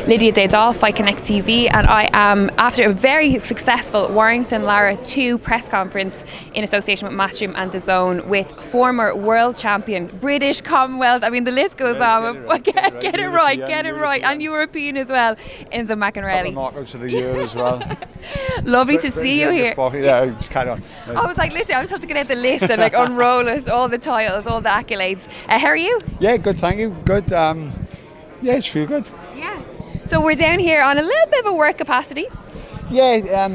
Lydia Des Dolles, Fight Connect TV, and I am after a very successful Warrington Lara 2 press conference in association with Matchroom and DAZN with former World Champion, British, Commonwealth, I mean the list goes on, get it right, and European as well, ENZO MACCARINELLI. Knockouts of the year as well. Lovely to see you here. Yeah, just carry on. I was like, literally, I just have to get out the list and like unroll it, all the titles, all the accolades. How are you? Yeah, good, thank you. Good. Yeah, it's feel good. Yeah. So we're down here on a little bit of a work capacity. Yeah,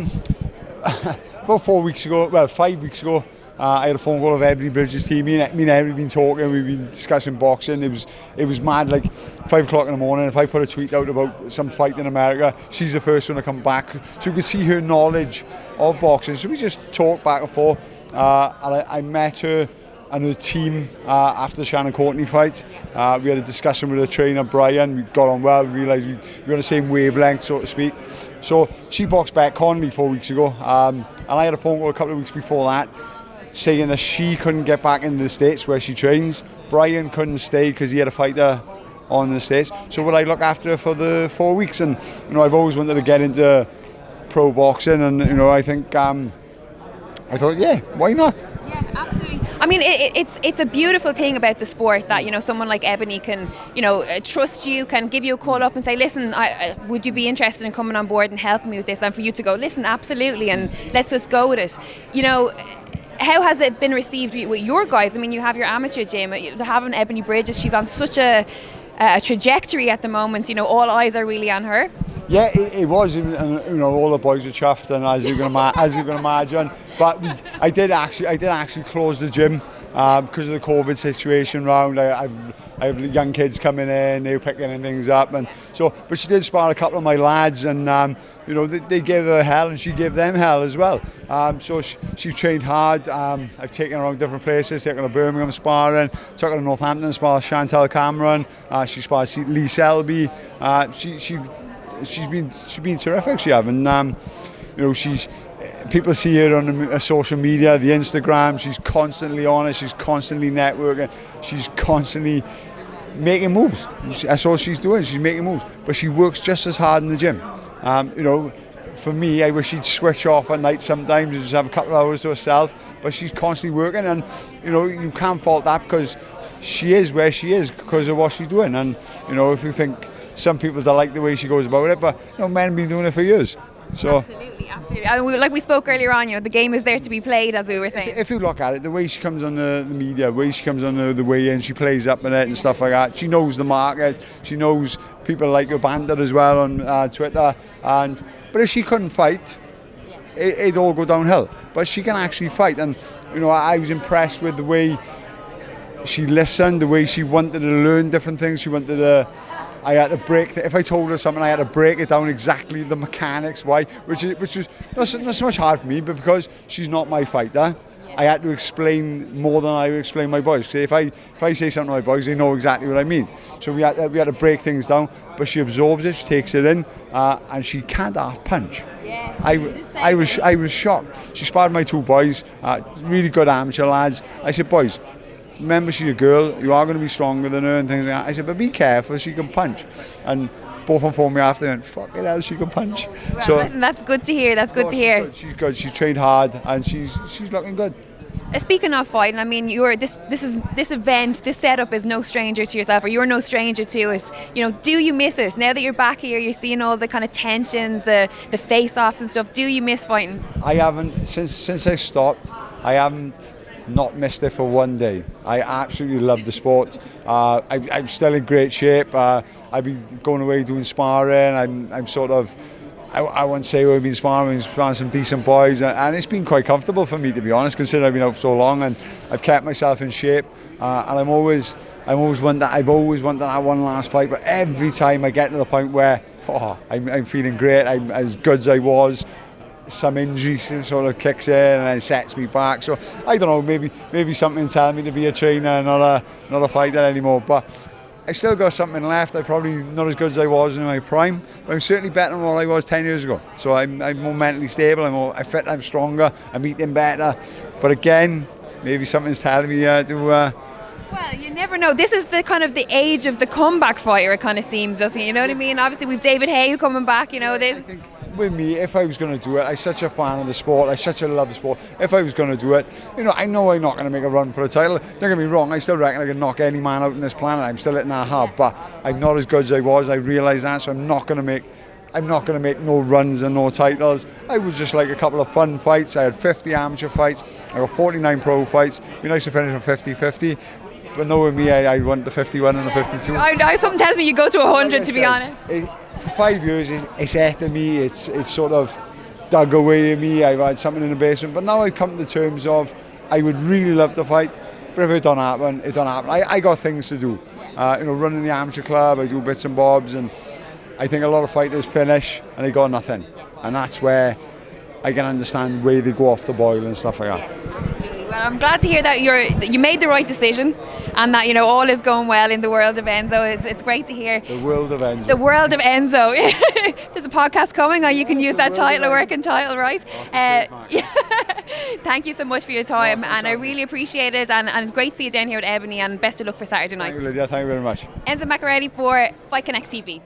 about 4 weeks ago, well, 5 weeks ago, I had a phone call of Ebony Bridges' team. Me and Ebony have been talking, we've been discussing boxing. It was mad, like 5 o'clock in the morning. If I put a tweet out about some fight in America, she's the first one to come back. So we could see her knowledge of boxing. So we just talked back and forth. And I met her and her team after the Shannon Courtney fight. We had a discussion with her trainer Brian. We got on well. We realised we were on the same wavelength, so to speak. So she boxed back on me 4 weeks ago, and I had a phone call a couple of weeks before that saying that she couldn't get back into the States where she trains. Brian couldn't stay because he had a fighter on the States. So would I look after her for the 4 weeks? And you know, I've always wanted to get into pro boxing, and you know, I think I thought, yeah, why not? Yeah, absolutely. I mean, it's a beautiful thing about the sport that, you know, someone like Ebony can, you know, trust you, can give you a call up and say, listen, would you be interested in coming on board and helping me with this? And for you to go, listen, absolutely, and let's just go with it. You know, how has it been received with your guys? I mean, you have your amateur gym, having Ebony Bridges, she's on such a trajectory at the moment, you know, all eyes are really on her. Yeah, it was, and you know, all the boys were chuffed, and as you can imagine. But I did actually close the gym because of the COVID situation round. I have young kids coming in, they're picking things up, and so. But she did spar a couple of my lads, and you know, they gave her hell, and she gave them hell as well. So she's trained hard. I've taken her around different places, taken her to Birmingham sparring, took her to Northampton sparring Chantal Cameron. She sparred Lee Selby. She's been terrific. She have, and you know, people see her on social media, the Instagram. She's constantly on it. She's constantly networking. She's constantly making moves. That's all she's doing. She's making moves, but she works just as hard in the gym. You know, for me, I wish she'd switch off at night sometimes and just have a couple of hours to herself. But she's constantly working, and you know, you can't fault that because she is where she is because of what she's doing. And you know, if you think some people don't like the way she goes about it, but you know, men have been doing it for years. So absolutely. Like we spoke earlier on, you know, the game is there to be played, as we were saying. If you look at it, the way she comes on the media, the way she comes on the weigh-in, she plays up in it and stuff like that. She knows the market. She knows people like her banter as well on Twitter. But if she couldn't fight, it'd all go downhill. But she can actually fight, and you know, I was impressed with the way she listened, the way she wanted to learn different things. She wanted to. I had to break. If I told her something, I had to break it down exactly the mechanics. Why? Which was not so much hard for me, but because she's not my fighter, I had to explain more than I would explain my boys. So if I say something to my boys, they know exactly what I mean. So we had to break things down. But she absorbs it, she takes it in, and she can't half punch. Yes, I was shocked. She sparred my two boys, really good amateur lads. I said, boys, remember, she's a girl, you are going to be stronger than her and things like that. I said, but be careful, she can punch. And both of them phoned me after and fucking hell, she can punch. Well, so listen, that's good to hear, that's good to hear. She's good, she's trained hard, and she's looking good. Speaking of fighting, I mean, this event, this setup is no stranger to yourself, or you're no stranger to it. You know, do you miss it? Now that you're back here, you're seeing all the kind of tensions, the face-offs and stuff, do you miss fighting? I haven't, since I stopped, I haven't not missed it for one day. I absolutely love the sport. I'm still in great shape. I've been going away doing sparring. I'm sort of, I won't say we've been sparring some decent boys, and it's been quite comfortable for me, to be honest, considering I've been out for so long, and I've kept myself in shape. And I've always wanted that one last fight, but every time I get to the point where I'm feeling great, I'm as good as I was, some injury sort of kicks in and it sets me back. So I don't know, maybe something telling me to be a trainer, not a fighter anymore. But I still got something left. I'm probably not as good as I was in my prime, but I'm certainly better than what I was 10 years ago. So I'm more mentally stable, I'm fit, I'm stronger, I'm eating better. But again, maybe something's telling me to Well, you never know. This is the kind of the age of the comeback fighter, it kind of seems, doesn't it? You know what I mean? Obviously, we've David Hay coming back, you know. I think with me, if I was going to do it, I'm such a fan of the sport, I such a love the sport. If I was going to do it, you know I'm not going to make a run for a title. Don't get me wrong, I still reckon I can knock any man out on this planet. I'm still hitting that hard, but I'm not as good as I was. I realise that, so I'm not going to make no runs and no titles. I was just like a couple of fun fights. I had 50 amateur fights, I got 49 pro fights. It'd be nice to finish on 50-50. But knowing me, I want the 51 and the 52. Something tells me you go to 100, to be honest. For 5 years, it's ate me. It's sort of dug away at me. I've had something in the basement. But now I've come to the terms of I would really love to fight. But if it don't happen, it don't happen. I got things to do. Running the amateur club, I do bits and bobs. And I think a lot of fighters finish and they got nothing. And that's where I can understand where they go off the boil and stuff like that. Yeah, absolutely. Well, I'm glad to hear that you made the right decision. And that all is going well in the world of Enzo. It's great to hear. The world of Enzo. The world of Enzo. There's a podcast coming, or you can use that title, a working title, right? Thank you so much for your time, and I really appreciate it. And great to see you down here at Ebony. And best of luck for Saturday night. Thank you, Lydia. Thank you very much. Enzo Maccarelli for Fight Connect TV.